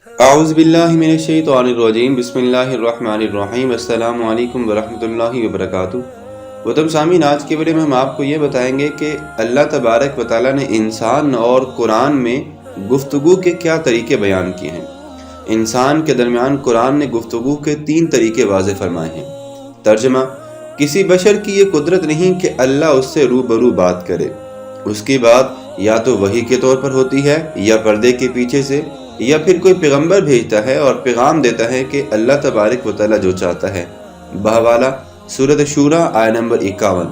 اعوذ باللہ من الشیطان الرجیم، بسم اللہ الرحمن الرحیم، السلام علیکم ورحمۃ اللہ وبرکاتہ۔ محترم سامعین، آج کے ویڈیو میں ہم آپ کو یہ بتائیں گے کہ اللہ تبارک و تعالیٰ نے انسان اور قرآن میں گفتگو کے کیا طریقے بیان کیے ہیں۔ انسان کے درمیان قرآن نے گفتگو کے 3 طریقے واضح فرمائے ہیں۔ ترجمہ: کسی بشر کی یہ قدرت نہیں کہ اللہ اس سے روبرو بات کرے۔ اس کی بات یا تو وحی کے طور پر ہوتی ہے یا پردے کے پیچھے سے، یا پھر کوئی پیغمبر بھیجتا ہے اور پیغام دیتا ہے کہ اللہ تبارک و تعالیٰ جو چاہتا ہے۔ بحوالہ سورۃ شورى آیہ نمبر 51۔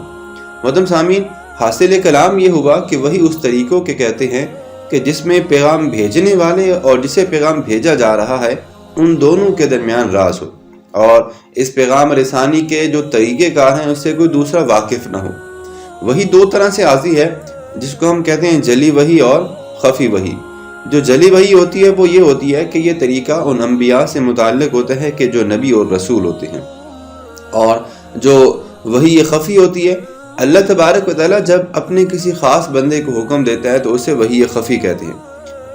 محترم سامعین، حاصل کلام یہ ہوا کہ وہی اس طریقوں کے کہتے ہیں کہ جس میں پیغام بھیجنے والے اور جسے پیغام بھیجا جا رہا ہے ان دونوں کے درمیان راز ہو، اور اس پیغام رسانی کے جو طریقہ کار ہیں اس سے کوئی دوسرا واقف نہ ہو۔ وہی 2 طرح سے آتی ہے، جس کو ہم کہتے ہیں جلی وحی اور خفی وحی۔ جو جلی وحی ہوتی ہے وہ یہ ہوتی ہے کہ یہ طریقہ ان انبیاء سے متعلق ہوتا ہے کہ جو نبی اور رسول ہوتے ہیں، اور جو وحی خفی ہوتی ہے، اللہ تبارک و تعالیٰ جب اپنے کسی خاص بندے کو حکم دیتا ہے تو اسے وحی خفی کہتے ہیں۔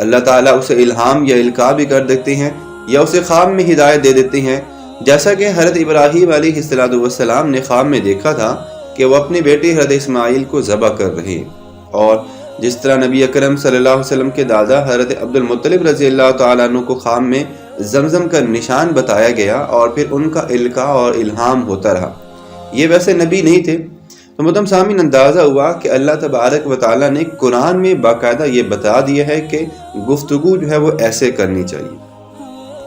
اللہ تعالیٰ اسے الہام یا القاء بھی کر دیتے ہیں یا اسے خواب میں ہدایت دے دیتے ہیں، جیسا کہ حضرت ابراہیم علیہ السلام نے خواب میں دیکھا تھا کہ وہ اپنے بیٹے حضرت اسماعیل کو ذبح کر رہے ہیں، اور جس طرح نبی اکرم صلی اللہ علیہ وسلم کے دادا حضرت عبد المطلب رضی اللہ تعالیٰ عنہ کو خواب میں زمزم کا نشان بتایا گیا اور پھر ان کا القاء اور الہام ہوتا رہا۔ یہ ویسے نبی نہیں تھے، تو محترم سامعین اندازہ ہوا کہ اللہ تبارک و تعالیٰ نے قرآن میں باقاعدہ یہ بتا دیا ہے کہ گفتگو جو ہے وہ ایسے کرنی چاہیے۔